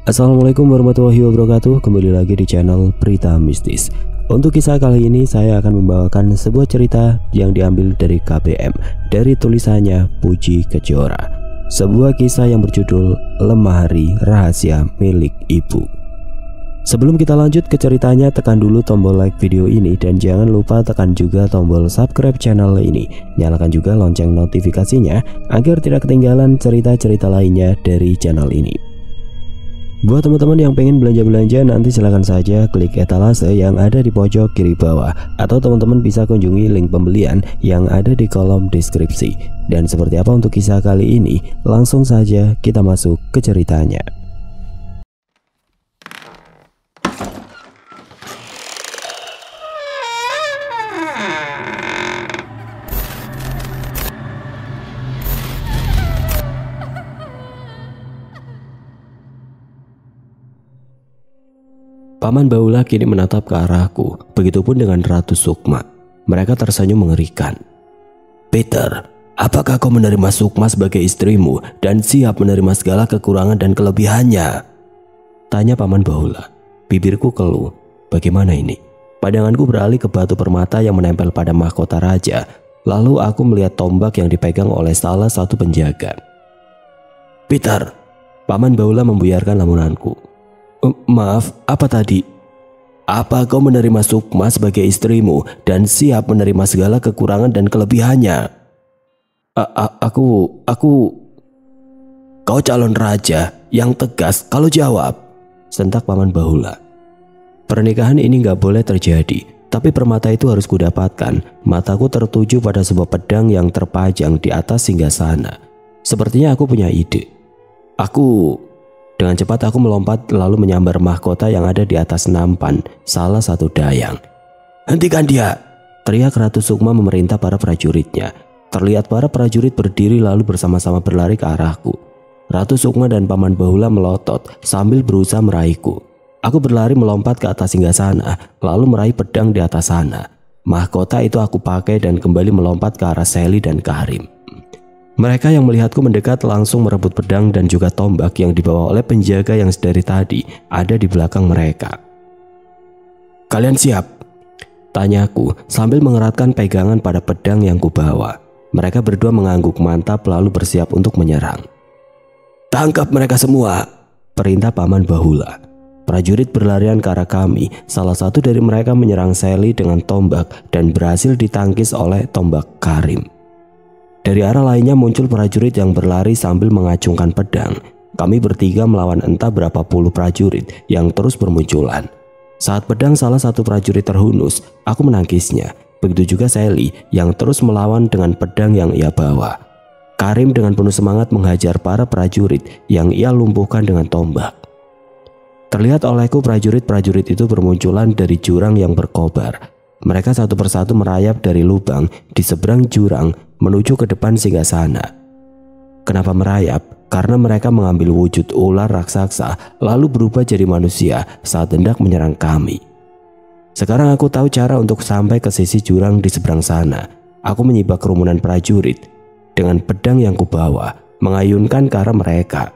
Assalamualaikum warahmatullahi wabarakatuh. Kembali lagi di channel Berita Mistis. Untuk kisah kali ini saya akan membawakan sebuah cerita yang diambil dari KBM, dari tulisannya Puji Kejora. Sebuah kisah yang berjudul Lemari Rahasia Milik Ibu. Sebelum kita lanjut ke ceritanya, tekan dulu tombol like video ini dan jangan lupa tekan juga tombol subscribe channel ini. Nyalakan juga lonceng notifikasinya agar tidak ketinggalan cerita-cerita lainnya dari channel ini. Buat teman-teman yang pengen belanja-belanja, nanti silahkan saja klik etalase yang ada di pojok kiri bawah, atau teman-teman bisa kunjungi link pembelian yang ada di kolom deskripsi. Dan seperti apa untuk kisah kali ini, langsung saja kita masuk ke ceritanya. Paman Baula kini menatap ke arahku, begitupun dengan Ratu Sukma. Mereka tersenyum mengerikan. "Peter, apakah kau menerima Sukma sebagai istrimu dan siap menerima segala kekurangan dan kelebihannya?" tanya Paman Baula. Bibirku keluh. Bagaimana ini? Pandanganku beralih ke batu permata yang menempel pada mahkota raja. Lalu aku melihat tombak yang dipegang oleh salah satu penjaga. "Peter," Paman Baula membuyarkan lamunanku. "Maaf, apa tadi? Apa kau menerima Sukma sebagai istrimu dan siap menerima segala kekurangan dan kelebihannya?" Aku... "Kau calon raja yang tegas kalau jawab," sentak Paman Baula. "Pernikahan ini gak boleh terjadi, tapi permata itu harus kudapatkan." Mataku tertuju pada sebuah pedang yang terpajang di atas singgasana. Sepertinya aku punya ide. Dengan cepat aku melompat lalu menyambar mahkota yang ada di atas nampan salah satu dayang. "Hentikan dia!" teriak Ratu Sukma memerintah para prajuritnya. Terlihat para prajurit berdiri lalu bersama-sama berlari ke arahku. Ratu Sukma dan Paman Baula melotot sambil berusaha meraihku. Aku berlari melompat ke atas singgasana lalu meraih pedang di atas sana. Mahkota itu aku pakai dan kembali melompat ke arah Sally dan Karim. Mereka yang melihatku mendekat langsung merebut pedang dan juga tombak yang dibawa oleh penjaga yang dari tadi ada di belakang mereka. "Kalian siap?" tanyaku sambil mengeratkan pegangan pada pedang yang kubawa. Mereka berdua mengangguk mantap lalu bersiap untuk menyerang. "Tangkap mereka semua!" perintah Paman Baula. Prajurit berlarian ke arah kami. Salah satu dari mereka menyerang Sally dengan tombak dan berhasil ditangkis oleh tombak Karim. Dari arah lainnya muncul prajurit yang berlari sambil mengacungkan pedang. Kami bertiga melawan entah berapa puluh prajurit yang terus bermunculan. Saat pedang salah satu prajurit terhunus, aku menangkisnya. Begitu juga Sally yang terus melawan dengan pedang yang ia bawa. Karim dengan penuh semangat menghajar para prajurit yang ia lumpuhkan dengan tombak. Terlihat olehku prajurit-prajurit itu bermunculan dari jurang yang berkobar. Mereka satu persatu merayap dari lubang di seberang jurang menuju ke depan singgasana. Kenapa merayap? Karena mereka mengambil wujud ular raksasa lalu berubah jadi manusia saat hendak menyerang kami. Sekarang aku tahu cara untuk sampai ke sisi jurang di seberang sana. Aku menyibak kerumunan prajurit dengan pedang yang kubawa, mengayunkan ke arah mereka.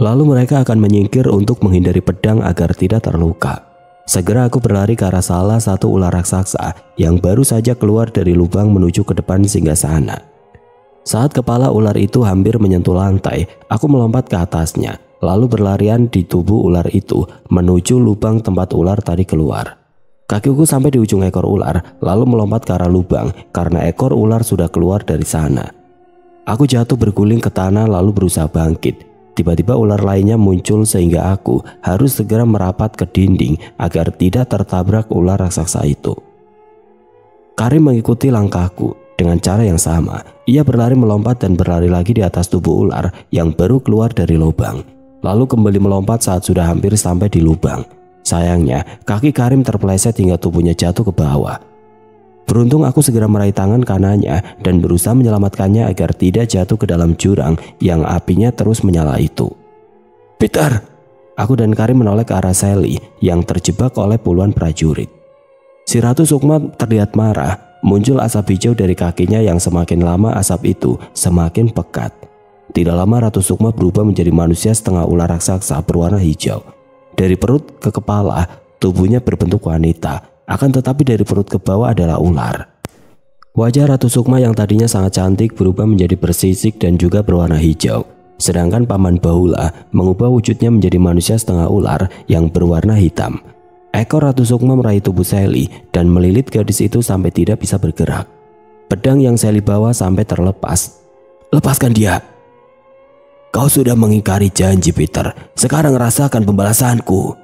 Lalu mereka akan menyingkir untuk menghindari pedang agar tidak terluka. Segera aku berlari ke arah salah satu ular raksasa yang baru saja keluar dari lubang menuju ke depan singgasana. Saat kepala ular itu hampir menyentuh lantai, aku melompat ke atasnya, lalu berlarian di tubuh ular itu menuju lubang tempat ular tadi keluar. Kakiku sampai di ujung ekor ular, lalu melompat ke arah lubang karena ekor ular sudah keluar dari sana. Aku jatuh berguling ke tanah lalu berusaha bangkit. Tiba-tiba ular lainnya muncul sehingga aku harus segera merapat ke dinding agar tidak tertabrak ular raksasa itu. Karim mengikuti langkahku dengan cara yang sama. Ia berlari melompat dan berlari lagi di atas tubuh ular yang baru keluar dari lubang. Lalu kembali melompat saat sudah hampir sampai di lubang. Sayangnya kaki Karim terpeleset hingga tubuhnya jatuh ke bawah. Beruntung aku segera meraih tangan kanannya dan berusaha menyelamatkannya agar tidak jatuh ke dalam jurang yang apinya terus menyala itu. "Peter!" Aku dan Karim menoleh ke arah Sally yang terjebak oleh puluhan prajurit. Si Ratu Sukma terlihat marah. Muncul asap hijau dari kakinya yang semakin lama asap itu semakin pekat. tidak lama Ratu Sukma berubah menjadi manusia setengah ular raksasa berwarna hijau. Dari perut ke kepala, tubuhnya berbentuk wanita, akan tetapi dari perut ke bawah adalah ular. Wajah Ratu Sukma yang tadinya sangat cantik berubah menjadi bersisik dan juga berwarna hijau. Sedangkan Paman Bahula mengubah wujudnya menjadi manusia setengah ular yang berwarna hitam. Ekor Ratu Sukma meraih tubuh Sally dan melilit gadis itu sampai tidak bisa bergerak. Pedang yang Sally bawa sampai terlepas. "Lepaskan dia!" "Kau sudah mengingkari janji, Peter. Sekarang rasakan pembalasanku."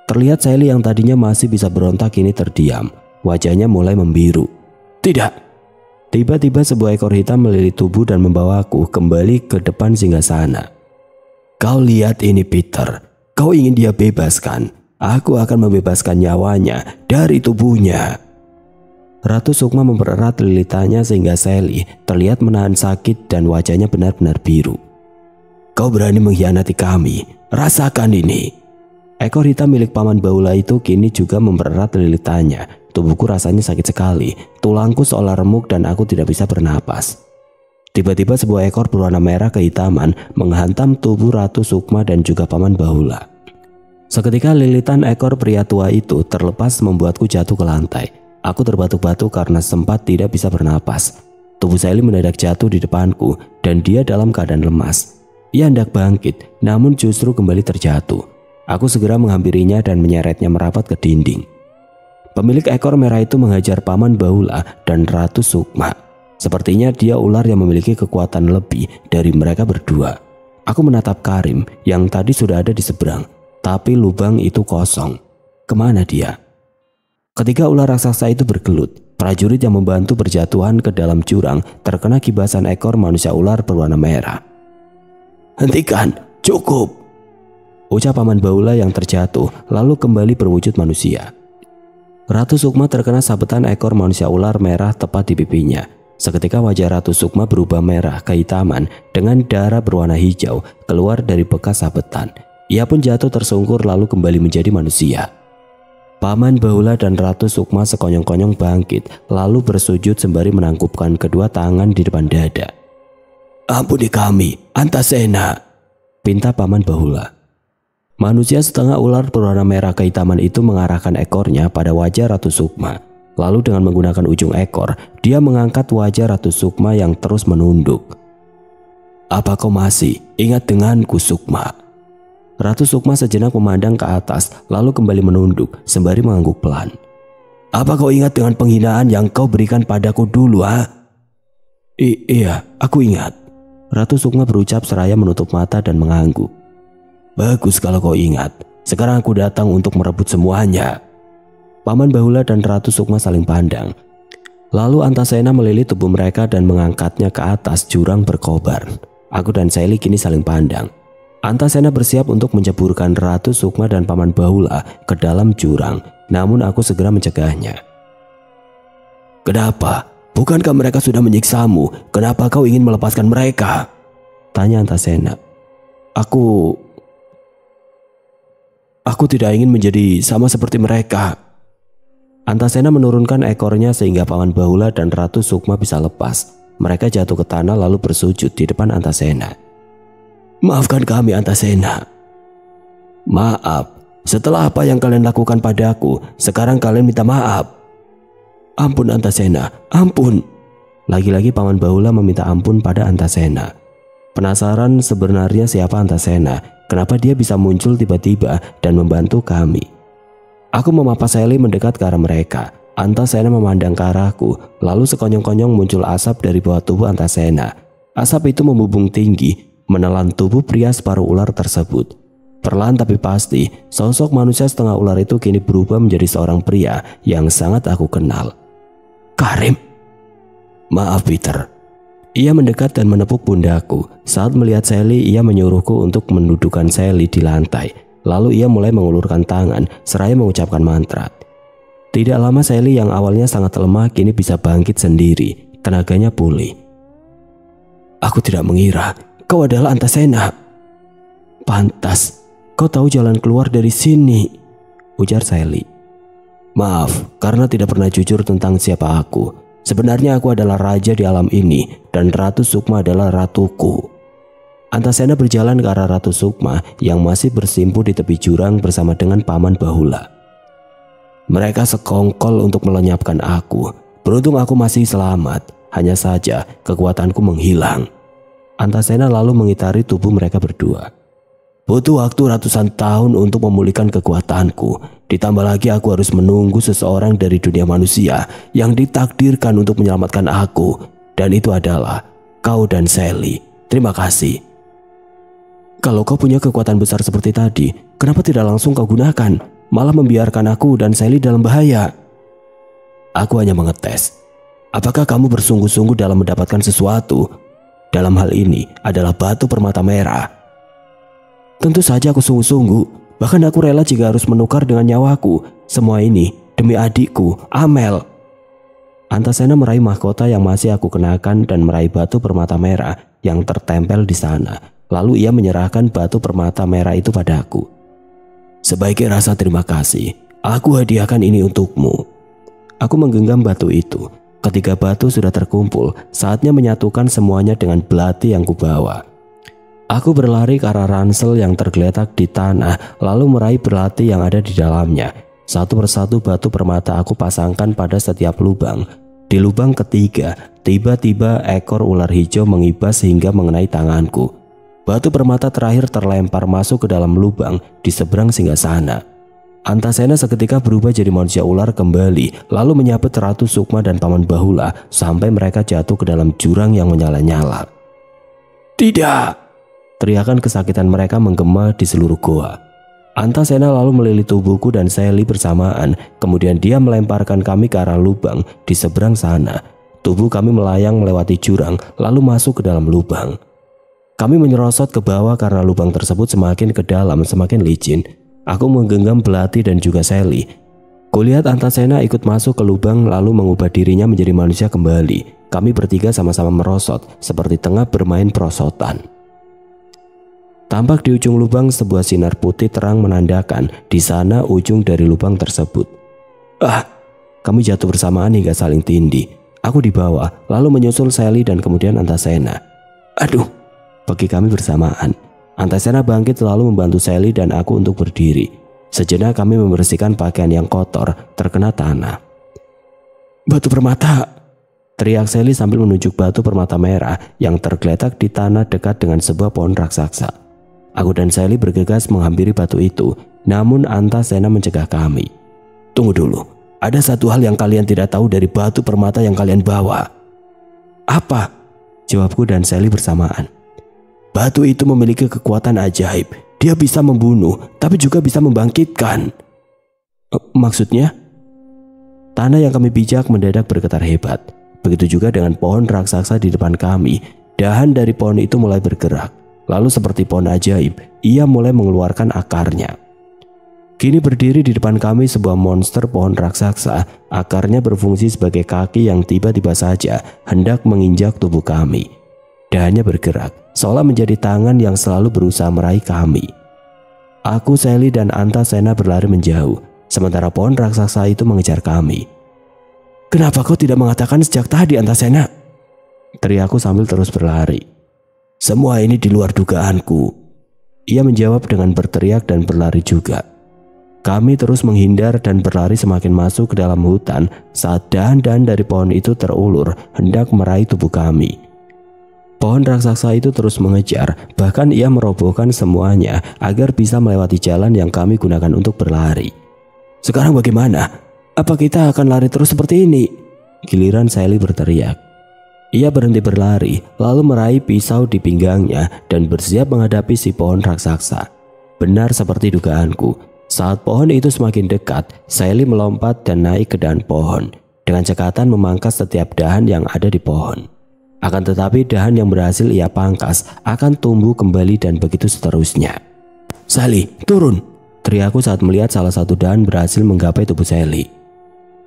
Terlihat Sally yang tadinya masih bisa berontak kini terdiam. Wajahnya mulai membiru. "Tidak!" Tiba-tiba sebuah ekor hitam melilit tubuh dan membawaku kembali ke depan singgasana. "Kau lihat ini, Peter. Kau ingin dia bebaskan. Aku akan membebaskan nyawanya dari tubuhnya." Ratu Sukma mempererat lilitannya sehingga Sally terlihat menahan sakit dan wajahnya benar-benar biru. "Kau berani mengkhianati kami. Rasakan ini." Ekor hitam milik Paman Bahula itu kini juga mempererat lilitannya. Tubuhku rasanya sakit sekali, tulangku seolah remuk dan aku tidak bisa bernapas. Tiba-tiba sebuah ekor berwarna merah kehitaman menghantam tubuh Ratu Sukma dan juga Paman Bahula. Seketika lilitan ekor pria tua itu terlepas membuatku jatuh ke lantai. Aku terbatuk-batuk karena sempat tidak bisa bernapas. Tubuh Sally mendadak jatuh di depanku dan dia dalam keadaan lemas. Ia hendak bangkit, namun justru kembali terjatuh. Aku segera menghampirinya dan menyeretnya merapat ke dinding. Pemilik ekor merah itu menghajar Paman Bahula dan Ratu Sukma. Sepertinya dia ular yang memiliki kekuatan lebih dari mereka berdua. Aku menatap Karim yang tadi sudah ada di seberang, tapi lubang itu kosong. Kemana dia? Ketika ular raksasa itu bergelut, prajurit yang membantu berjatuhan ke dalam jurang terkena kibasan ekor manusia ular berwarna merah. "Hentikan, cukup!" ucap Paman Bahula yang terjatuh lalu kembali berwujud manusia. Ratu Sukma terkena sabetan ekor manusia ular merah tepat di pipinya. Seketika wajah Ratu Sukma berubah merah kehitaman dengan darah berwarna hijau keluar dari bekas sabetan. Ia pun jatuh tersungkur lalu kembali menjadi manusia. Paman Bahula dan Ratu Sukma sekonyong-konyong bangkit lalu bersujud sembari menangkupkan kedua tangan di depan dada. "Ampuni kami, Antasena," pinta Paman Bahula. Manusia setengah ular berwarna merah kehitaman itu mengarahkan ekornya pada wajah Ratu Sukma. Lalu dengan menggunakan ujung ekor, dia mengangkat wajah Ratu Sukma yang terus menunduk. "Apa kau masih ingat denganku, Sukma?" Ratu Sukma sejenak memandang ke atas, lalu kembali menunduk sembari mengangguk pelan. "Apa kau ingat dengan penghinaan yang kau berikan padaku dulu, ha?" Iya, aku ingat." Ratu Sukma berucap seraya menutup mata dan mengangguk. "Bagus kalau kau ingat. Sekarang aku datang untuk merebut semuanya." Paman Bahula dan Ratu Sukma saling pandang. Lalu Antasena melilit tubuh mereka dan mengangkatnya ke atas jurang berkobar. Aku dan Sally kini saling pandang. Antasena bersiap untuk menceburkan Ratu Sukma dan Paman Bahula ke dalam jurang, namun aku segera mencegahnya. "Kenapa? Bukankah mereka sudah menyiksamu? Kenapa kau ingin melepaskan mereka?" tanya Antasena. Aku tidak ingin menjadi sama seperti mereka." Antasena menurunkan ekornya sehingga Paman Bahula dan Ratu Sukma bisa lepas. Mereka jatuh ke tanah lalu bersujud di depan Antasena. "Maafkan kami, Antasena." "Maaf? Setelah apa yang kalian lakukan padaku, sekarang kalian minta maaf?" "Ampun Antasena, ampun." Lagi-lagi Paman Bahula meminta ampun pada Antasena. Penasaran sebenarnya siapa Antasena, kenapa dia bisa muncul tiba-tiba dan membantu kami. Aku memapa Sally mendekat ke arah mereka. Antasena memandang ke arahku, lalu sekonyong-konyong muncul asap dari bawah tubuh Antasena. Asap itu membubung tinggi, menelan tubuh pria separuh ular tersebut. Perlahan tapi pasti, sosok manusia setengah ular itu kini berubah menjadi seorang pria yang sangat aku kenal. "Karim." "Maaf Peter." Ia mendekat dan menepuk pundakku. Saat melihat Sally, ia menyuruhku untuk mendudukkan Sally di lantai. Lalu ia mulai mengulurkan tangan seraya mengucapkan mantra. Tidak lama Sally yang awalnya sangat lemah kini bisa bangkit sendiri. Tenaganya pulih. "Aku tidak mengira kau adalah Antasena." "Pantas, kau tahu jalan keluar dari sini," ujar Sally. "Maaf, karena tidak pernah jujur tentang siapa aku. Sebenarnya aku adalah raja di alam ini dan Ratu Sukma adalah ratuku." Antasena berjalan ke arah Ratu Sukma yang masih bersimpu di tepi jurang bersama dengan Paman Bahula. Mereka sekongkol untuk melenyapkan aku. Beruntung aku masih selamat, hanya saja kekuatanku menghilang. Antasena lalu mengitari tubuh mereka berdua. Butuh waktu ratusan tahun untuk memulihkan kekuatanku. Ditambah lagi aku harus menunggu seseorang dari dunia manusia yang ditakdirkan untuk menyelamatkan aku. Dan itu adalah kau dan Sally. Terima kasih. Kalau kau punya kekuatan besar seperti tadi, kenapa tidak langsung kau gunakan? Malah membiarkan aku dan Sally dalam bahaya. Aku hanya mengetes. Apakah kamu bersungguh-sungguh dalam mendapatkan sesuatu? Dalam hal ini adalah batu permata merah. Tentu saja aku sungguh-sungguh. Bahkan aku rela jika harus menukar dengan nyawaku. Semua ini demi adikku, Amel. Antasena meraih mahkota yang masih aku kenakan dan meraih batu permata merah yang tertempel di sana. Lalu ia menyerahkan batu permata merah itu padaku. Sebagai rasa terima kasih, aku hadiahkan ini untukmu. Aku menggenggam batu itu. Ketika batu sudah terkumpul, saatnya menyatukan semuanya dengan belati yang kubawa. Aku berlari ke arah ransel yang tergeletak di tanah, lalu meraih belati yang ada di dalamnya. Satu persatu batu permata aku pasangkan pada setiap lubang. Di lubang ketiga, tiba-tiba ekor ular hijau mengibas hingga mengenai tanganku. Batu permata terakhir terlempar masuk ke dalam lubang di seberang singgasana. Antasena seketika berubah jadi manusia ular kembali, lalu menyabet Ratu Sukma dan Paman Bahula sampai mereka jatuh ke dalam jurang yang menyala-nyala. Tidak! Teriakan kesakitan mereka menggema di seluruh goa. Antasena lalu melilit tubuhku dan Sally bersamaan, kemudian dia melemparkan kami ke arah lubang di seberang sana. Tubuh kami melayang melewati jurang, lalu masuk ke dalam lubang. Kami menyerosot ke bawah karena lubang tersebut semakin ke dalam semakin licin. Aku menggenggam belati dan juga Sally. Kulihat Antasena ikut masuk ke lubang lalu mengubah dirinya menjadi manusia kembali. Kami bertiga sama-sama merosot seperti tengah bermain perosotan. Tampak di ujung lubang sebuah sinar putih terang menandakan di sana ujung dari lubang tersebut. Kami jatuh bersamaan hingga saling tindih. Aku di bawah lalu menyusul Sally dan kemudian Antasena. Aduh! Bagi kami bersamaan. Antasena bangkit lalu membantu Sally dan aku untuk berdiri. Sejenak kami membersihkan pakaian yang kotor terkena tanah. Batu permata! Teriak Sally sambil menunjuk batu permata merah yang tergeletak di tanah dekat dengan sebuah pohon raksasa. Aku dan Sally bergegas menghampiri batu itu, namun Antasena mencegah kami. Tunggu dulu, ada satu hal yang kalian tidak tahu dari batu permata yang kalian bawa. Apa? Jawabku dan Sally bersamaan. Batu itu memiliki kekuatan ajaib. Dia bisa membunuh, tapi juga bisa membangkitkan. Maksudnya? Tanah yang kami pijak mendadak bergetar hebat. Begitu juga dengan pohon raksasa di depan kami. Dahan dari pohon itu mulai bergerak. Lalu seperti pohon ajaib, ia mulai mengeluarkan akarnya. Kini berdiri di depan kami sebuah monster pohon raksasa. Akarnya berfungsi sebagai kaki yang tiba-tiba saja hendak menginjak tubuh kami. Dahannya bergerak, seolah menjadi tangan yang selalu berusaha meraih kami. Aku, Sally, dan Antasena berlari menjauh, sementara pohon raksasa itu mengejar kami. Kenapa kau tidak mengatakan sejak tadi, Antasena? Teriakku sambil terus berlari. Semua ini di luar dugaanku. Ia menjawab dengan berteriak dan berlari juga. Kami terus menghindar dan berlari semakin masuk ke dalam hutan saat dahan-dahan dari pohon itu terulur hendak meraih tubuh kami. Pohon raksasa itu terus mengejar, bahkan ia merobohkan semuanya agar bisa melewati jalan yang kami gunakan untuk berlari. Sekarang bagaimana? Apa kita akan lari terus seperti ini? Giliran Sally berteriak. Ia berhenti berlari, lalu meraih pisau di pinggangnya dan bersiap menghadapi si pohon raksasa. Benar seperti dugaanku, saat pohon itu semakin dekat, Sally melompat dan naik ke dahan pohon, dengan cekatan memangkas setiap dahan yang ada di pohon. Akan tetapi dahan yang berhasil ia pangkas akan tumbuh kembali dan begitu seterusnya. Sally, turun! Teriakku saat melihat salah satu dahan berhasil menggapai tubuh Sally.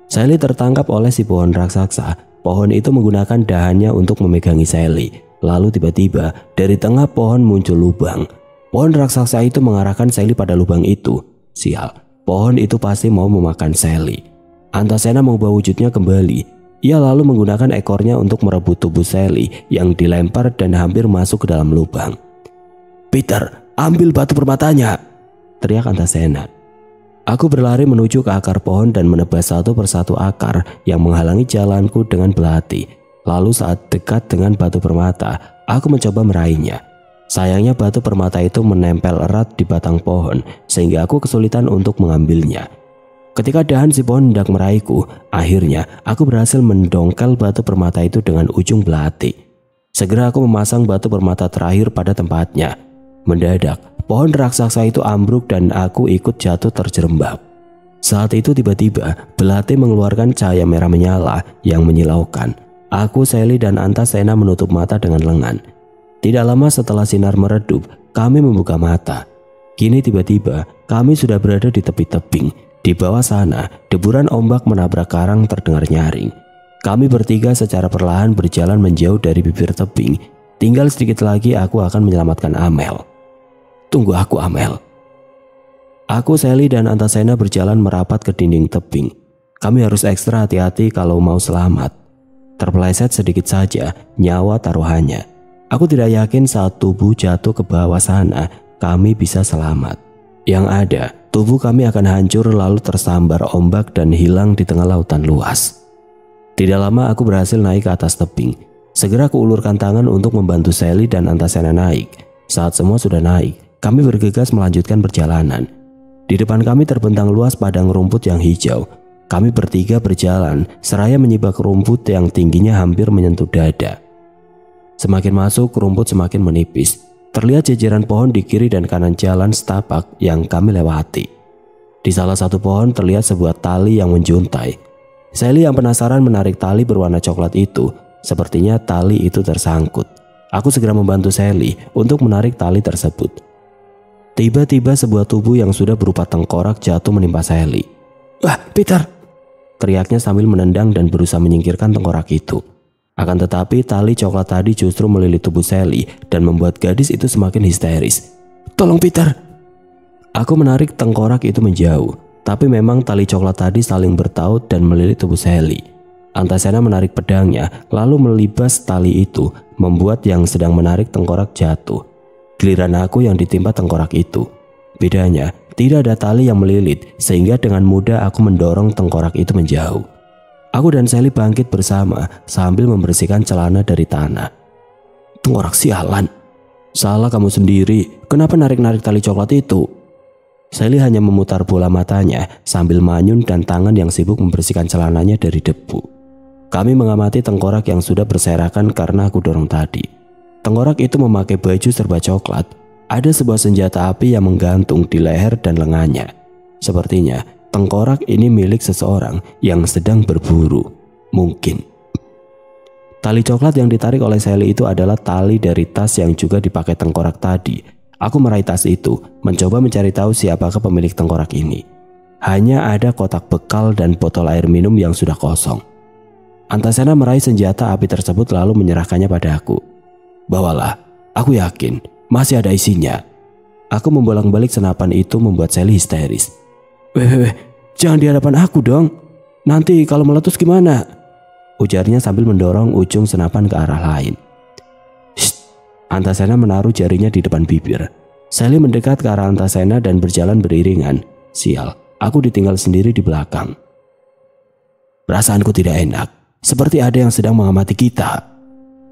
Sally tertangkap oleh si pohon raksasa. Pohon itu menggunakan dahannya untuk memegangi Sally. Lalu tiba-tiba dari tengah pohon muncul lubang. Pohon raksasa itu mengarahkan Sally pada lubang itu. Sial, pohon itu pasti mau memakan Sally. Antasena mengubah wujudnya kembali. Ia lalu menggunakan ekornya untuk merebut tubuh Sally yang dilempar dan hampir masuk ke dalam lubang. Peter, ambil batu permatanya!" teriak Antasena. Aku berlari menuju ke akar pohon dan menebas satu persatu akar yang menghalangi jalanku dengan belati. Lalu saat dekat dengan batu permata, aku mencoba meraihnya. Sayangnya batu permata itu menempel erat di batang pohon sehingga aku kesulitan untuk mengambilnya. Ketika dahan si pohon hendak meraihku, akhirnya aku berhasil mendongkel batu permata itu dengan ujung belati. Segera aku memasang batu permata terakhir pada tempatnya. Mendadak, pohon raksasa itu ambruk dan aku ikut jatuh terjerembab. Saat itu tiba-tiba belati mengeluarkan cahaya merah menyala yang menyilaukan. Aku, Sally, dan Antasena menutup mata dengan lengan. Tidak lama setelah sinar meredup, kami membuka mata. Kini tiba-tiba kami sudah berada di tepi tebing. Di bawah sana, deburan ombak menabrak karang terdengar nyaring. Kami bertiga secara perlahan berjalan menjauh dari bibir tebing. Tinggal sedikit lagi aku akan menyelamatkan Amel. "Tunggu aku, Amel." Aku, Sally, dan Antasena berjalan merapat ke dinding tebing. Kami harus ekstra hati-hati kalau mau selamat. Terpeleset sedikit saja, nyawa taruhannya. Aku tidak yakin saat tubuh jatuh ke bawah sana, kami bisa selamat. Yang ada, tubuh kami akan hancur lalu tersambar ombak dan hilang di tengah lautan luas. Tidak lama aku berhasil naik ke atas tebing. Segera aku ulurkan tangan untuk membantu Sally dan Antasena naik. Saat semua sudah naik, kami bergegas melanjutkan perjalanan. Di depan kami terbentang luas padang rumput yang hijau. Kami bertiga berjalan seraya menyibak rumput yang tingginya hampir menyentuh dada. Semakin masuk, rumput semakin menipis. Terlihat jajaran pohon di kiri dan kanan jalan setapak yang kami lewati. Di salah satu pohon terlihat sebuah tali yang menjuntai. Sally yang penasaran menarik tali berwarna coklat itu. Sepertinya tali itu tersangkut. Aku segera membantu Sally untuk menarik tali tersebut. Tiba-tiba sebuah tubuh yang sudah berupa tengkorak jatuh menimpa Sally. "Wah, Peter!" teriaknya sambil menendang dan berusaha menyingkirkan tengkorak itu. Akan tetapi tali coklat tadi justru melilit tubuh Sally dan membuat gadis itu semakin histeris. "Tolong, Peter!" Aku menarik tengkorak itu menjauh, tapi memang tali coklat tadi saling bertaut dan melilit tubuh Sally. Antasena menarik pedangnya lalu melibas tali itu, membuat yang sedang menarik tengkorak jatuh. Giliran aku yang ditimpa tengkorak itu. Bedanya, tidak ada tali yang melilit sehingga dengan mudah aku mendorong tengkorak itu menjauh. Aku dan Sally bangkit bersama sambil membersihkan celana dari tanah. "Tengkorak sialan. Salah kamu sendiri, kenapa narik-narik tali coklat itu?" Sally hanya memutar bola matanya sambil manyun dan tangan yang sibuk membersihkan celananya dari debu. Kami mengamati tengkorak yang sudah berserakan karena aku dorong tadi. Tengkorak itu memakai baju serba coklat. Ada sebuah senjata api yang menggantung di leher dan lengannya. Sepertinya tengkorak ini milik seseorang yang sedang berburu. Mungkin. Tali coklat yang ditarik oleh Sally itu adalah tali dari tas yang juga dipakai tengkorak tadi. Aku meraih tas itu, mencoba mencari tahu siapakah pemilik tengkorak ini. Hanya ada kotak bekal dan botol air minum yang sudah kosong. Antasena meraih senjata api tersebut lalu menyerahkannya padaku. "Bawalah, aku yakin masih ada isinya." Aku membolak-balik senapan itu membuat Sally histeris. Weh, jangan di hadapan aku dong. Nanti kalau meletus gimana?" ujarnya sambil mendorong ujung senapan ke arah lain. "Shh!" Antasena menaruh jarinya di depan bibir. Sally mendekat ke arah Antasena dan berjalan beriringan. Sial, aku ditinggal sendiri di belakang. Perasaanku tidak enak, seperti ada yang sedang mengamati kita.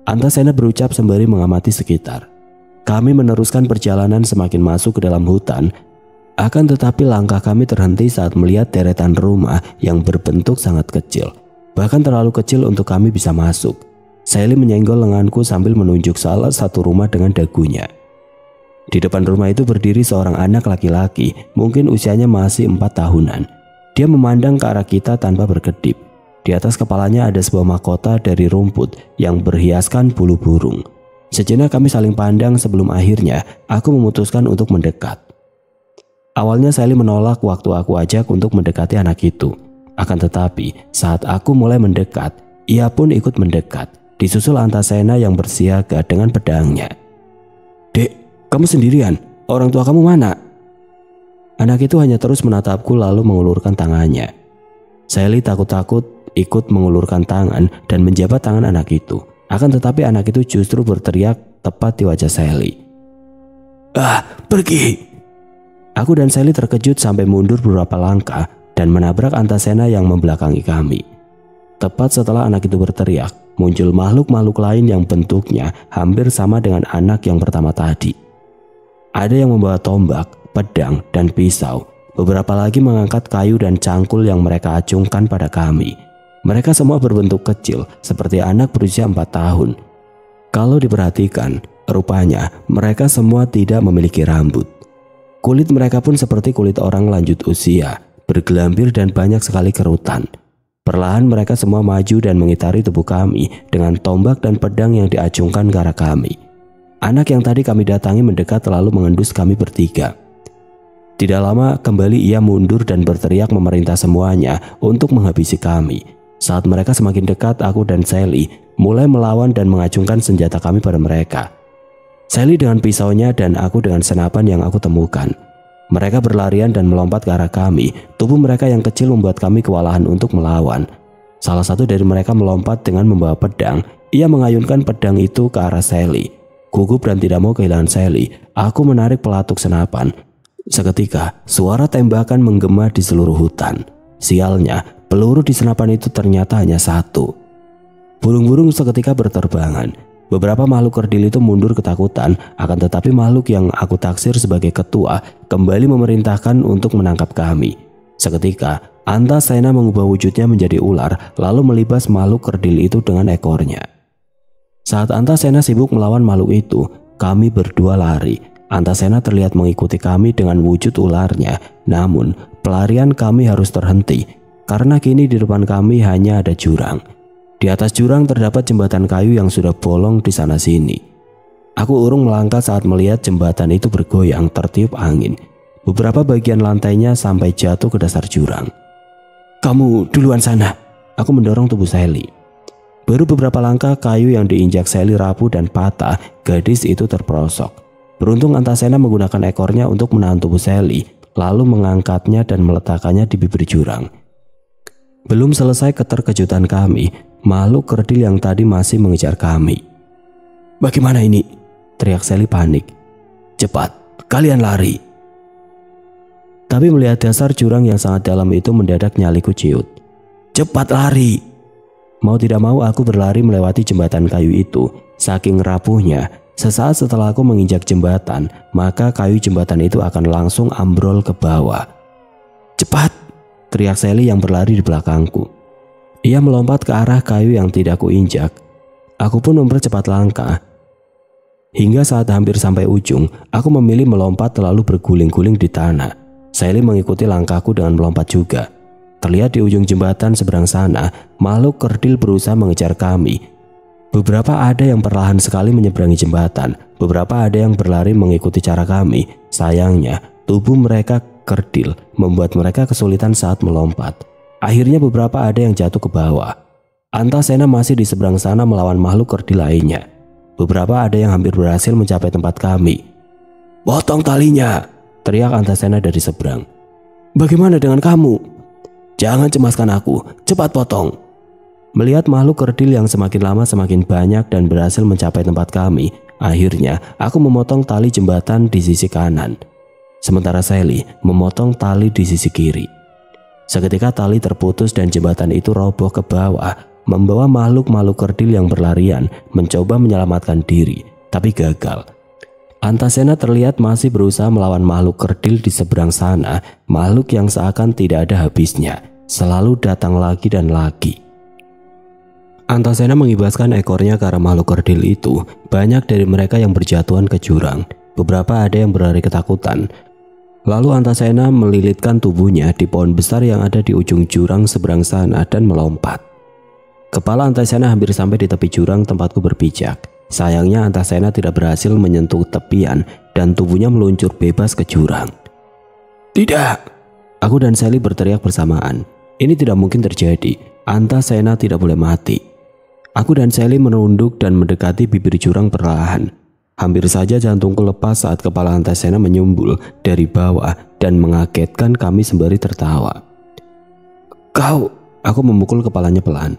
Antasena berucap sembari mengamati sekitar. Kami meneruskan perjalanan semakin masuk ke dalam hutan. Akan tetapi langkah kami terhenti saat melihat deretan rumah yang berbentuk sangat kecil. Bahkan terlalu kecil untuk kami bisa masuk. Sally menyenggol lenganku sambil menunjuk salah satu rumah dengan dagunya. Di depan rumah itu berdiri seorang anak laki-laki, mungkin usianya masih 4 tahunan. Dia memandang ke arah kita tanpa berkedip. Di atas kepalanya ada sebuah mahkota dari rumput yang berhiaskan bulu burung. Sejenak kami saling pandang sebelum akhirnya aku memutuskan untuk mendekat. Awalnya Sally menolak waktu aku ajak untuk mendekati anak itu. Akan tetapi saat aku mulai mendekat, ia pun ikut mendekat. Disusul Antasena yang bersiaga dengan pedangnya. "Dek, kamu sendirian? Orang tua kamu mana?" Anak itu hanya terus menatapku lalu mengulurkan tangannya. Sally takut-takut ikut mengulurkan tangan dan menjabat tangan anak itu. Akan tetapi anak itu justru berteriak tepat di wajah Sally. Pergi. Aku dan Sally terkejut sampai mundur beberapa langkah dan menabrak Antasena yang membelakangi kami. Tepat setelah anak itu berteriak, muncul makhluk-makhluk lain yang bentuknya hampir sama dengan anak yang pertama tadi. Ada yang membawa tombak, pedang, dan pisau. Beberapa lagi mengangkat kayu dan cangkul yang mereka acungkan pada kami. Mereka semua berbentuk kecil, seperti anak berusia 4 tahun. Kalau diperhatikan, rupanya mereka semua tidak memiliki rambut. Kulit mereka pun seperti kulit orang lanjut usia, bergelambir dan banyak sekali kerutan. Perlahan mereka semua maju dan mengitari tubuh kami dengan tombak dan pedang yang diacungkan ke arah kami. Anak yang tadi kami datangi mendekat lalu mengendus kami bertiga. Tidak lama kembali ia mundur dan berteriak memerintah semuanya untuk menghabisi kami. Saat mereka semakin dekat, aku dan Sally mulai melawan dan mengacungkan senjata kami pada mereka. Sally dengan pisaunya dan aku dengan senapan yang aku temukan. Mereka berlarian dan melompat ke arah kami. Tubuh mereka yang kecil membuat kami kewalahan untuk melawan. Salah satu dari mereka melompat dengan membawa pedang. Ia mengayunkan pedang itu ke arah Sally. Gugup dan tidak mau kehilangan Sally, aku menarik pelatuk senapan. Seketika, suara tembakan menggema di seluruh hutan. Sialnya, peluru di senapan itu ternyata hanya satu. Burung-burung seketika berterbangan. Beberapa makhluk kerdil itu mundur ketakutan, akan tetapi makhluk yang aku taksir sebagai ketua kembali memerintahkan untuk menangkap kami. Seketika, Antasena mengubah wujudnya menjadi ular lalu melibas makhluk kerdil itu dengan ekornya. Saat Antasena sibuk melawan makhluk itu, kami berdua lari. Antasena terlihat mengikuti kami dengan wujud ularnya, namun pelarian kami harus terhenti karena kini di depan kami hanya ada jurang. Di atas jurang terdapat jembatan kayu yang sudah bolong di sana sini. Aku urung melangkah saat melihat jembatan itu bergoyang tertiup angin. Beberapa bagian lantainya sampai jatuh ke dasar jurang. "Kamu duluan sana," aku mendorong tubuh Sally. Baru beberapa langkah kayu yang diinjak Sally rapuh dan patah, gadis itu terperosok. Beruntung Antasena menggunakan ekornya untuk menahan tubuh Sally, lalu mengangkatnya dan meletakkannya di bibir jurang. Belum selesai keterkejutan kami, makhluk kerdil yang tadi masih mengejar kami. "Bagaimana ini?" teriak Sally panik. "Cepat, kalian lari." Tapi melihat dasar jurang yang sangat dalam itu mendadak nyaliku ciut. "Cepat lari!" Mau tidak mau aku berlari melewati jembatan kayu itu. Saking rapuhnya, sesaat setelah aku menginjak jembatan, maka kayu jembatan itu akan langsung ambrol ke bawah. "Cepat!" teriak Sally yang berlari di belakangku. Ia melompat ke arah kayu yang tidak kuinjak. Aku pun mempercepat langkah. Hingga saat hampir sampai ujung, aku memilih melompat lalu berguling-guling di tanah. Sally mengikuti langkahku dengan melompat juga. Terlihat di ujung jembatan seberang sana, makhluk kerdil berusaha mengejar kami. Beberapa ada yang perlahan sekali menyeberangi jembatan, beberapa ada yang berlari mengikuti cara kami. Sayangnya, tubuh mereka kerdil membuat mereka kesulitan saat melompat. Akhirnya beberapa ada yang jatuh ke bawah. Antasena masih di seberang sana melawan makhluk kerdil lainnya. Beberapa ada yang hampir berhasil mencapai tempat kami. "Potong talinya!" teriak Antasena dari seberang. "Bagaimana dengan kamu?" "Jangan cemaskan aku, cepat potong." Melihat makhluk kerdil yang semakin lama semakin banyak dan berhasil mencapai tempat kami, akhirnya aku memotong tali jembatan di sisi kanan. Sementara Sally memotong tali di sisi kiri. Seketika tali terputus dan jembatan itu roboh ke bawah, membawa makhluk-makhluk kerdil yang berlarian mencoba menyelamatkan diri, tapi gagal. Antasena terlihat masih berusaha melawan makhluk kerdil di seberang sana, makhluk yang seakan tidak ada habisnya, selalu datang lagi dan lagi. Antasena mengibaskan ekornya ke arah makhluk kerdil itu. Banyak dari mereka yang berjatuhan ke jurang. Beberapa ada yang berlari ketakutan. Lalu Antasena melilitkan tubuhnya di pohon besar yang ada di ujung jurang seberang sana dan melompat. Kepala Antasena hampir sampai di tepi jurang tempatku berpijak. Sayangnya Antasena tidak berhasil menyentuh tepian dan tubuhnya meluncur bebas ke jurang. "Tidak!" Aku dan Sally berteriak bersamaan. Ini tidak mungkin terjadi. Antasena tidak boleh mati. Aku dan Sally menunduk dan mendekati bibir jurang perlahan. Hampir saja jantungku lepas saat kepala Antasena menyumbul dari bawah dan mengagetkan kami sembari tertawa. "Kau!" Aku memukul kepalanya pelan.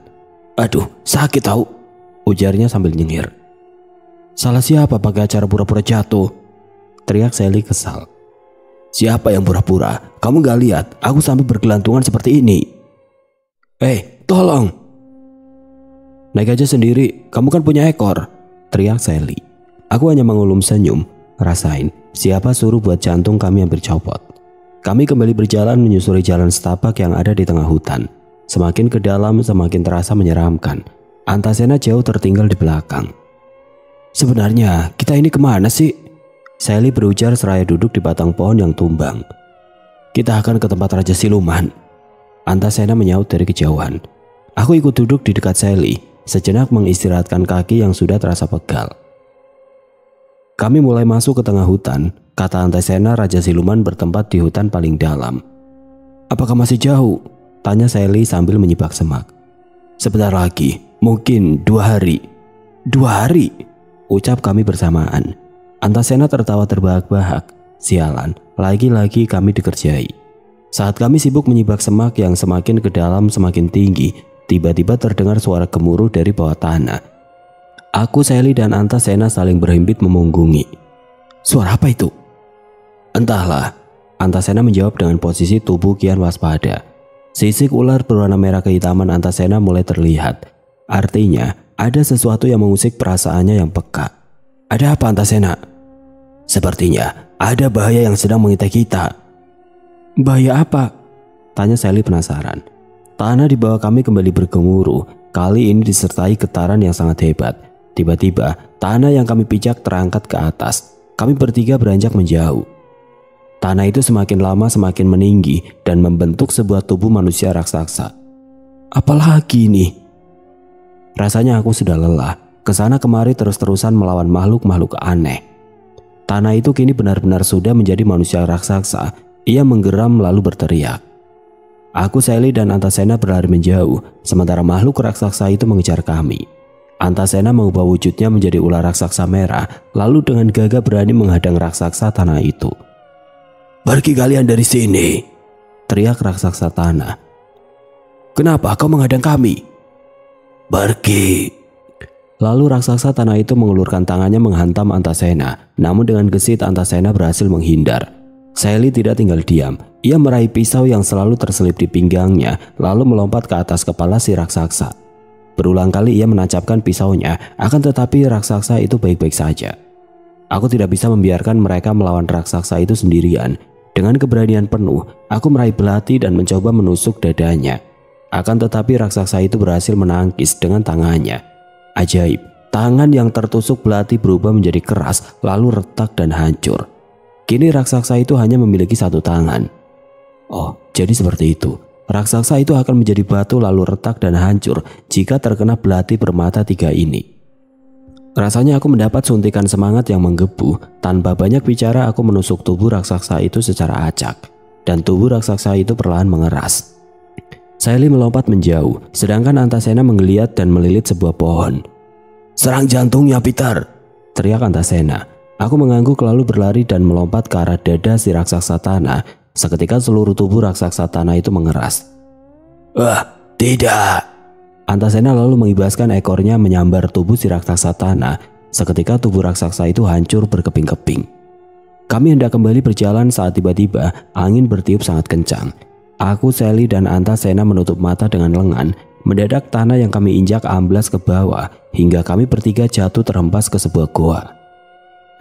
"Aduh, sakit tahu," ujarnya sambil nyengir. "Salah siapa pakai acara pura-pura jatuh?" teriak Sally kesal. Siapa yang pura-pura? Kamu gak lihat aku sampai bergelantungan seperti ini? Tolong! Naik aja sendiri, kamu kan punya ekor, teriak Sally. Aku hanya mengulum senyum. Rasain, siapa suruh buat jantung kami hampir copot. Kami kembali berjalan menyusuri jalan setapak yang ada di tengah hutan. Semakin ke dalam semakin terasa menyeramkan. Antasena jauh tertinggal di belakang. Sebenarnya kita ini kemana sih? Sally berujar seraya duduk di batang pohon yang tumbang. Kita akan ke tempat Raja Siluman, Antasena menyaut dari kejauhan. Aku ikut duduk di dekat Sally, sejenak mengistirahatkan kaki yang sudah terasa pegal. Kami mulai masuk ke tengah hutan. Kata Antasena, Raja Siluman bertempat di hutan paling dalam. Apakah masih jauh? Tanya Sally sambil menyibak semak. Sebentar lagi, mungkin 2 hari. 2 hari? Ucap kami bersamaan. Antasena tertawa terbahak-bahak. Sialan, lagi-lagi kami dikerjai. Saat kami sibuk menyibak semak yang semakin ke dalam semakin tinggi, tiba-tiba terdengar suara gemuruh dari bawah tanah. Aku, Sally, dan Antasena saling berhimpit memunggungi. Suara apa itu? Entahlah, Antasena menjawab dengan posisi tubuh kian waspada. Sisik ular berwarna merah kehitaman Antasena mulai terlihat. Artinya, ada sesuatu yang mengusik perasaannya yang peka. Ada apa, Antasena? Sepertinya ada bahaya yang sedang mengintai kita. Bahaya apa? Tanya Sally penasaran. Tanah di bawah kami kembali bergemuruh. Kali ini disertai getaran yang sangat hebat. Tiba-tiba, tanah yang kami pijak terangkat ke atas. Kami bertiga beranjak menjauh. Tanah itu semakin lama semakin meninggi dan membentuk sebuah tubuh manusia raksasa. Apalagi ini? Rasanya aku sudah lelah. Kesana kemari terus-terusan melawan makhluk-makhluk aneh. Tanah itu kini benar-benar sudah menjadi manusia raksasa. Ia menggeram lalu berteriak. Aku, Sally, dan Antasena berlari menjauh, sementara makhluk raksasa itu mengejar kami. Antasena mengubah wujudnya menjadi ular raksasa merah, lalu dengan gagah berani menghadang raksasa tanah itu. Pergi kalian dari sini, teriak raksasa tanah. Kenapa kau menghadang kami? Pergi. Lalu raksasa tanah itu mengulurkan tangannya menghantam Antasena, namun dengan gesit Antasena berhasil menghindar. Sally tidak tinggal diam. Ia meraih pisau yang selalu terselip di pinggangnya, lalu melompat ke atas kepala si raksasa. Berulang kali ia menancapkan pisaunya, akan tetapi raksasa itu baik-baik saja. Aku tidak bisa membiarkan mereka melawan raksasa itu sendirian. Dengan keberanian penuh, aku meraih belati dan mencoba menusuk dadanya. Akan tetapi raksasa itu berhasil menangkis dengan tangannya. Ajaib, tangan yang tertusuk belati berubah menjadi keras, lalu retak dan hancur. Kini raksasa itu hanya memiliki 1 tangan. Oh, jadi seperti itu. Raksasa itu akan menjadi batu lalu retak dan hancur jika terkena belati bermata 3 ini. Rasanya aku mendapat suntikan semangat yang menggebu. Tanpa banyak bicara aku menusuk tubuh raksasa itu secara acak. Dan tubuh raksasa itu perlahan mengeras. Sally melompat menjauh, sedangkan Antasena menggeliat dan melilit sebuah pohon. Serang jantungnya, Peter, teriak Antasena. Aku mengangguk lalu berlari dan melompat ke arah dada si raksasa tanah. Seketika seluruh tubuh raksasa tanah itu mengeras. Tidak. Antasena lalu mengibaskan ekornya menyambar tubuh si raksasa tanah. Seketika tubuh raksasa itu hancur berkeping-keping. Kami hendak kembali berjalan saat tiba-tiba angin bertiup sangat kencang. Aku, Sally, dan Antasena menutup mata dengan lengan. Mendadak tanah yang kami injak amblas ke bawah hingga kami bertiga jatuh terhempas ke sebuah goa.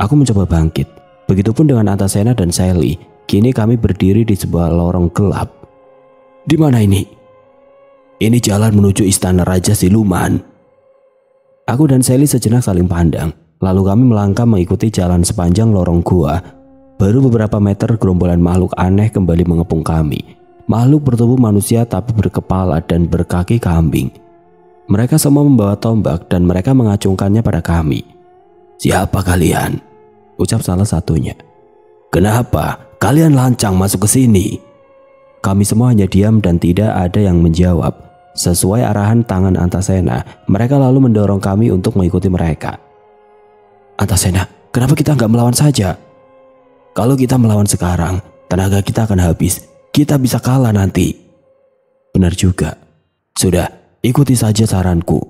Aku mencoba bangkit. Begitupun dengan Antasena dan Sally. Kini kami berdiri di sebuah lorong gelap. Di mana ini? Ini jalan menuju istana Raja Siluman. Aku dan Sally sejenak saling pandang. Lalu kami melangkah mengikuti jalan sepanjang lorong gua. Baru beberapa meter gerombolan makhluk aneh kembali mengepung kami. Makhluk bertubuh manusia tapi berkepala dan berkaki kambing. Mereka semua membawa tombak dan mereka mengacungkannya pada kami. Siapa kalian? Ucap salah satunya. Kenapa kalian lancang masuk ke sini? Kami semua hanya diam dan tidak ada yang menjawab. Sesuai arahan tangan Antasena, mereka lalu mendorong kami untuk mengikuti mereka. Antasena, kenapa kita nggak melawan saja? Kalau kita melawan sekarang, tenaga kita akan habis. Kita bisa kalah nanti. Benar juga. Sudah, ikuti saja saranku.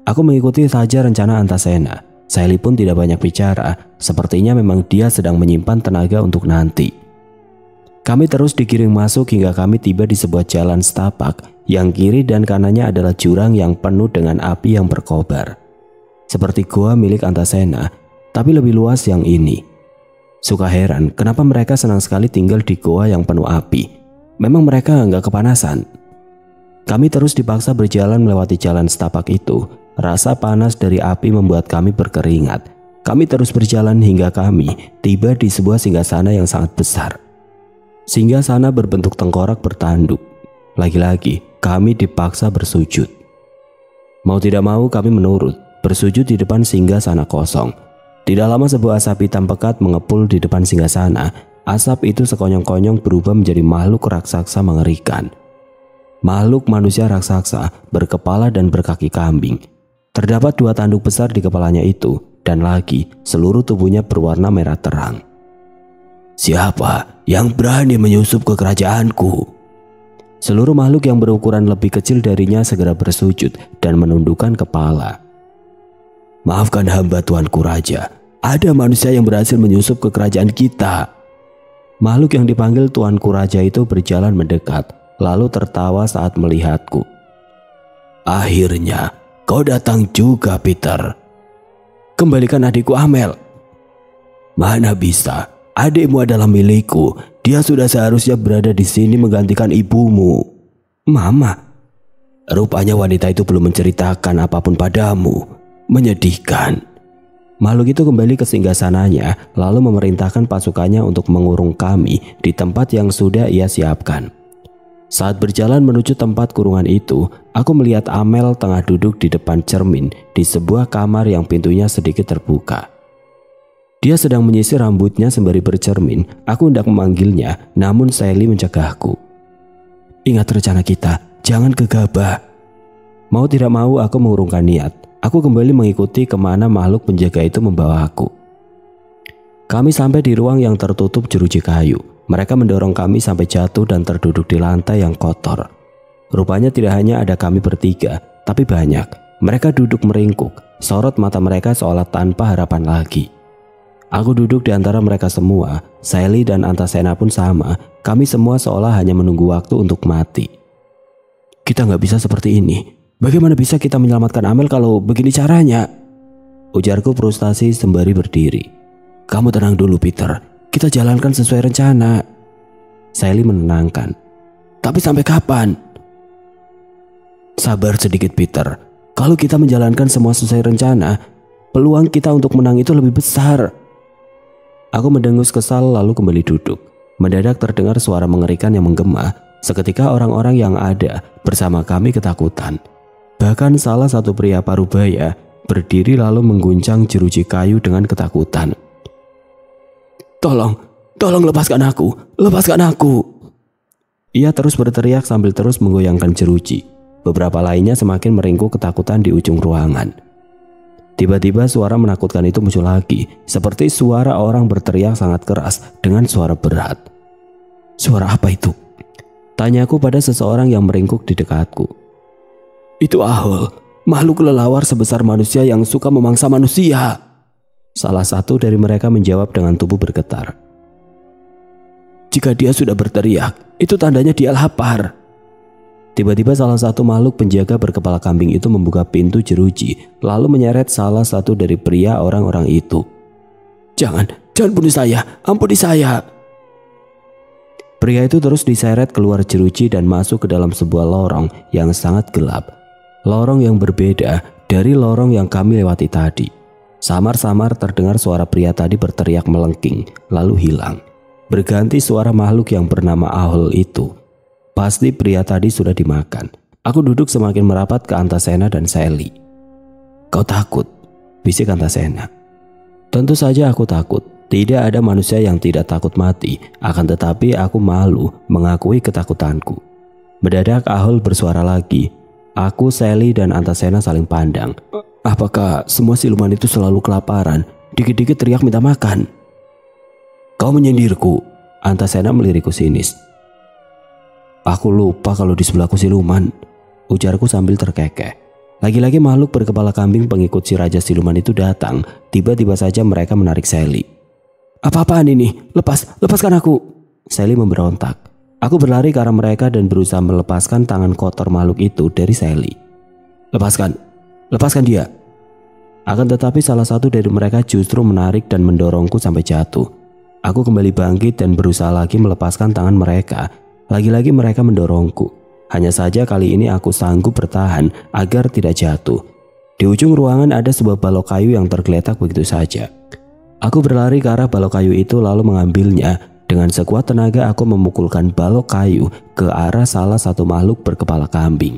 Aku mengikuti saja rencana Antasena. Sally pun tidak banyak bicara, sepertinya memang dia sedang menyimpan tenaga untuk nanti. Kami terus digiring masuk hingga kami tiba di sebuah jalan setapak yang kiri dan kanannya adalah jurang yang penuh dengan api yang berkobar. Seperti gua milik Antasena, tapi lebih luas yang ini. Suka heran kenapa mereka senang sekali tinggal di goa yang penuh api. Memang mereka nggak kepanasan. Kami terus dipaksa berjalan melewati jalan setapak itu. Rasa panas dari api membuat kami berkeringat. Kami terus berjalan hingga kami tiba di sebuah singgasana yang sangat besar. Singgasana berbentuk tengkorak bertanduk. Lagi-lagi kami dipaksa bersujud. Mau tidak mau kami menurut, bersujud di depan singgasana kosong. Tidak lama sebuah asap hitam pekat mengepul di depan singgasana. Asap itu sekonyong-konyong berubah menjadi makhluk raksasa mengerikan. Makhluk manusia raksasa berkepala dan berkaki kambing. Terdapat 2 tanduk besar di kepalanya itu, dan lagi seluruh tubuhnya berwarna merah terang. Siapa yang berani menyusup ke kerajaanku? Seluruh makhluk yang berukuran lebih kecil darinya segera bersujud dan menundukkan kepala. Maafkan hamba Tuanku Raja, ada manusia yang berhasil menyusup ke kerajaan kita. Makhluk yang dipanggil Tuanku Raja itu berjalan mendekat, lalu tertawa saat melihatku. Akhirnya kau datang juga, Peter. Kembalikan adikku Amel. Mana bisa, adikmu adalah milikku. Dia sudah seharusnya berada di sini menggantikan ibumu. Mama. Rupanya wanita itu belum menceritakan apapun padamu. Menyedihkan. Makhluk itu kembali ke singgasananya, lalu memerintahkan pasukannya untuk mengurung kami di tempat yang sudah ia siapkan. Saat berjalan menuju tempat kurungan itu, aku melihat Amel tengah duduk di depan cermin di sebuah kamar yang pintunya sedikit terbuka. Dia sedang menyisir rambutnya sembari bercermin. Aku hendak memanggilnya, namun Sally mencegahku. Ingat rencana kita, jangan gegabah. Mau tidak mau aku mengurungkan niat. Aku kembali mengikuti kemana makhluk penjaga itu membawa aku. Kami sampai di ruang yang tertutup jeruji kayu. Mereka mendorong kami sampai jatuh dan terduduk di lantai yang kotor. Rupanya tidak hanya ada kami bertiga, tapi banyak. Mereka duduk meringkuk, sorot mata mereka seolah tanpa harapan lagi. Aku duduk di antara mereka semua. Sally dan Antasena pun sama. Kami semua seolah hanya menunggu waktu untuk mati. Kita nggak bisa seperti ini. Bagaimana bisa kita menyelamatkan Amel kalau begini caranya? Ujarku frustasi sembari berdiri. Kamu tenang dulu, Peter. Kita jalankan sesuai rencana. Sally menenangkan. Tapi sampai kapan? Sabar sedikit, Peter. Kalau kita menjalankan semua sesuai rencana, peluang kita untuk menang itu lebih besar. Aku mendengus kesal lalu kembali duduk. Mendadak terdengar suara mengerikan yang menggema. Seketika orang-orang yang ada bersama kami ketakutan. Bahkan salah satu pria parubaya berdiri lalu mengguncang jeruji kayu dengan ketakutan. Tolong lepaskan aku. Ia terus berteriak sambil terus menggoyangkan jeruji. Beberapa lainnya semakin meringkuk ketakutan di ujung ruangan. Tiba-tiba suara menakutkan itu muncul lagi, seperti suara orang berteriak sangat keras dengan suara berat. Suara apa itu? Tanyaku pada seseorang yang meringkuk di dekatku. Itu Ahol, makhluk kelelawar sebesar manusia yang suka memangsa manusia. Salah satu dari mereka menjawab dengan tubuh bergetar. Jika dia sudah berteriak, itu tandanya dia lapar. Tiba-tiba salah satu makhluk penjaga berkepala kambing itu membuka pintu jeruji, lalu menyeret salah satu dari pria orang-orang itu. Jangan bunuh saya, ampuni saya. Pria itu terus diseret keluar jeruji dan masuk ke dalam sebuah lorong yang sangat gelap. Lorong yang berbeda dari lorong yang kami lewati tadi. Samar-samar terdengar suara pria tadi berteriak melengking, lalu hilang. Berganti suara makhluk yang bernama Ahol itu. Pasti pria tadi sudah dimakan. Aku duduk semakin merapat ke Antasena dan Sally. Kau takut? Bisik Antasena. Tentu saja aku takut. Tidak ada manusia yang tidak takut mati. Akan tetapi aku malu mengakui ketakutanku. Mendadak Ahol bersuara lagi. Aku, Sally, dan Antasena saling pandang. Apakah semua siluman itu selalu kelaparan? Dikit-dikit teriak minta makan. Kau menyindirku. Antasena melirikku sinis. Aku lupa kalau di sebelahku siluman, ujarku sambil terkekeh. Lagi-lagi makhluk berkepala kambing pengikut si Raja Siluman itu datang. Tiba-tiba saja mereka menarik Sally. "Apa-apaan ini? Lepaskan aku!" Sally memberontak. Aku berlari ke arah mereka dan berusaha melepaskan tangan kotor makhluk itu dari Sally. Lepaskan dia!" Akan tetapi salah satu dari mereka justru menarik dan mendorongku sampai jatuh. Aku kembali bangkit dan berusaha lagi melepaskan tangan mereka. Lagi-lagi mereka mendorongku. Hanya saja kali ini aku sanggup bertahan agar tidak jatuh. Di ujung ruangan ada sebuah balok kayu yang tergeletak begitu saja. Aku berlari ke arah balok kayu itu lalu mengambilnya. Dengan sekuat tenaga aku memukulkan balok kayu ke arah salah satu makhluk berkepala kambing.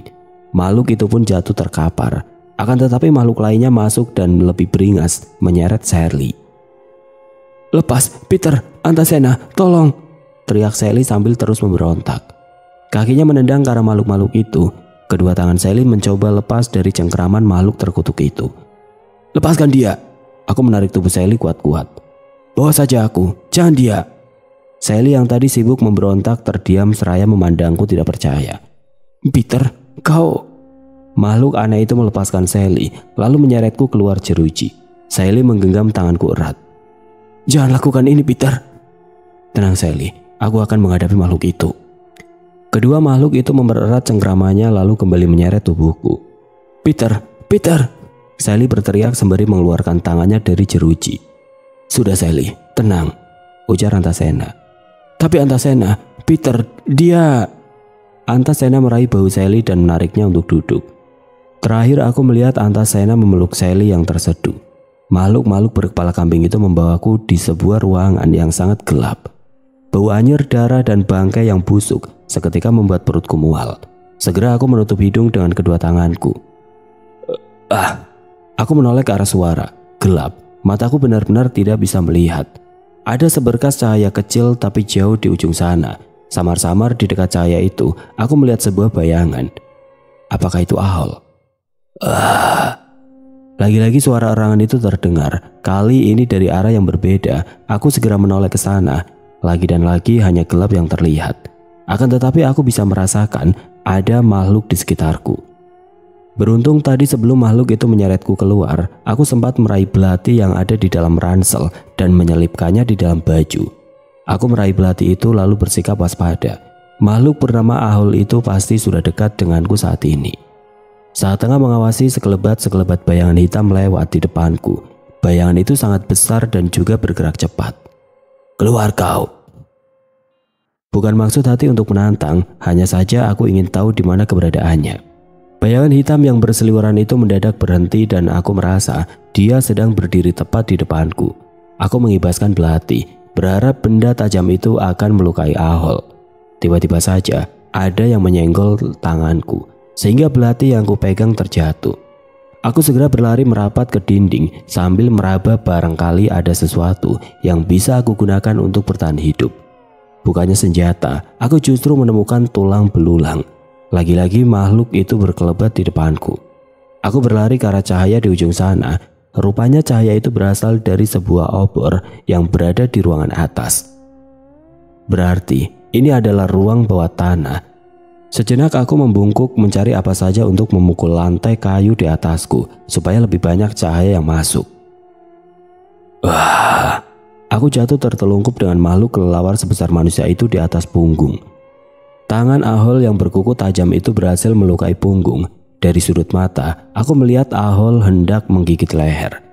Makhluk itu pun jatuh terkapar. Akan tetapi makhluk lainnya masuk dan lebih beringas menyeret Sally. "Lepas, Peter, Antasena, tolong!" teriak Sally sambil terus memberontak. Kakinya menendang ke arah makhluk-makhluk itu. Kedua tangan Sally mencoba lepas dari cengkeraman makhluk terkutuk itu. "Lepaskan dia!" Aku menarik tubuh Sally kuat-kuat. "Bawa saja aku, jangan dia!" Sally yang tadi sibuk memberontak terdiam seraya memandangku tidak percaya. "Peter, kau..." Makhluk aneh itu melepaskan Sally lalu menyeretku keluar jeruji. Sally menggenggam tanganku erat. "Jangan lakukan ini, Peter." "Tenang Sally, aku akan menghadapi makhluk itu." Kedua makhluk itu mempererat cengkramannya lalu kembali menyeret tubuhku. Peter! Sally berteriak sembari mengeluarkan tangannya dari jeruji. "Sudah Sally, tenang," ujar Antasena. "Tapi Antasena, Peter, dia..." Antasena meraih bahu Sally dan menariknya untuk duduk. Terakhir aku melihat Antasena memeluk Sally yang terseduh. Makhluk-makhluk berkepala kambing itu membawaku di sebuah ruangan yang sangat gelap. Bau anyir, darah, dan bangkai yang busuk seketika membuat perutku mual. Segera aku menutup hidung dengan kedua tanganku. Aku menoleh ke arah suara. Gelap, mataku benar-benar tidak bisa melihat. Ada seberkas cahaya kecil tapi jauh di ujung sana. Samar-samar di dekat cahaya itu, aku melihat sebuah bayangan. Apakah itu Ahol? Lagi-lagi suara erangan itu terdengar. Kali ini dari arah yang berbeda. Aku segera menoleh ke sana. Lagi dan lagi hanya gelap yang terlihat. Akan tetapi aku bisa merasakan ada makhluk di sekitarku. Beruntung tadi sebelum makhluk itu menyeretku keluar, aku sempat meraih belati yang ada di dalam ransel dan menyelipkannya di dalam baju. Aku meraih belati itu lalu bersikap waspada. Makhluk bernama Ahol itu pasti sudah dekat denganku saat ini. Saat tengah mengawasi sekelebat-sekelebat bayangan hitam lewat di depanku. Bayangan itu sangat besar dan juga bergerak cepat. "Keluar kau!" Bukan maksud hati untuk menantang, hanya saja aku ingin tahu di mana keberadaannya. Bayangan hitam yang berseliweran itu mendadak berhenti dan aku merasa dia sedang berdiri tepat di depanku. Aku mengibaskan belati, berharap benda tajam itu akan melukai Ahol. Tiba-tiba saja ada yang menyenggol tanganku, sehingga belati yang kupegang terjatuh. Aku segera berlari merapat ke dinding sambil meraba barangkali ada sesuatu yang bisa aku gunakan untuk bertahan hidup. Bukannya senjata, aku justru menemukan tulang belulang. Lagi-lagi makhluk itu berkelebat di depanku. Aku berlari ke arah cahaya di ujung sana. Rupanya cahaya itu berasal dari sebuah obor yang berada di ruangan atas. Berarti ini adalah ruang bawah tanah. Sejenak aku membungkuk mencari apa saja untuk memukul lantai kayu di atasku supaya lebih banyak cahaya yang masuk. Aku jatuh tertelungkup dengan makhluk kelelawar sebesar manusia itu di atas punggung. Tangan Ahol yang berkuku tajam itu berhasil melukai punggung. Dari sudut mata, aku melihat Ahol hendak menggigit leher.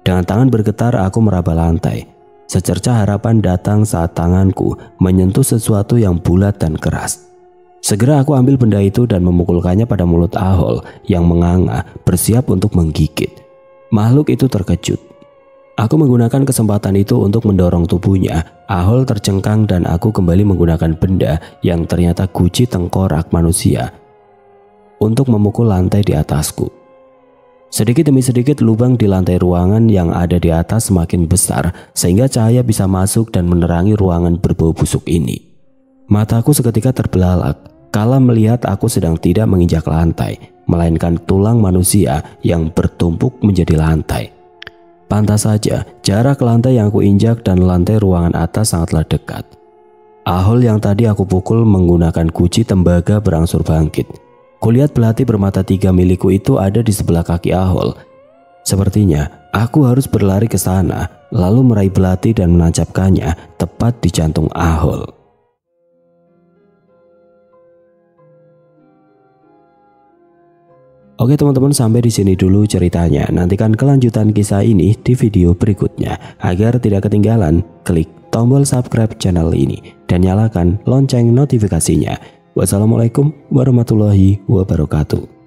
Dengan tangan bergetar aku meraba lantai. Secercah harapan datang saat tanganku menyentuh sesuatu yang bulat dan keras. Segera aku ambil benda itu dan memukulkannya pada mulut Ahol yang menganga bersiap untuk menggigit. Makhluk itu terkejut. Aku menggunakan kesempatan itu untuk mendorong tubuhnya. Ahol tercengkang dan aku kembali menggunakan benda yang ternyata guci tengkorak manusia untuk memukul lantai di atasku. Sedikit demi sedikit lubang di lantai ruangan yang ada di atas semakin besar sehingga cahaya bisa masuk dan menerangi ruangan berbau busuk ini. Mataku seketika terbelalak kala melihat aku sedang tidak menginjak lantai, melainkan tulang manusia yang bertumpuk menjadi lantai. Pantas saja jarak lantai yang aku injak dan lantai ruangan atas sangatlah dekat. Ahol yang tadi aku pukul menggunakan guci tembaga berangsur bangkit. Kulihat belati bermata 3 milikku itu ada di sebelah kaki Ahol. Sepertinya aku harus berlari ke sana, lalu meraih belati dan menancapkannya tepat di jantung Ahol. Oke teman-teman, sampai di sini dulu ceritanya. Nantikan kelanjutan kisah ini di video berikutnya. Agar tidak ketinggalan, klik tombol subscribe channel ini dan nyalakan lonceng notifikasinya. Wassalamualaikum warahmatullahi wabarakatuh.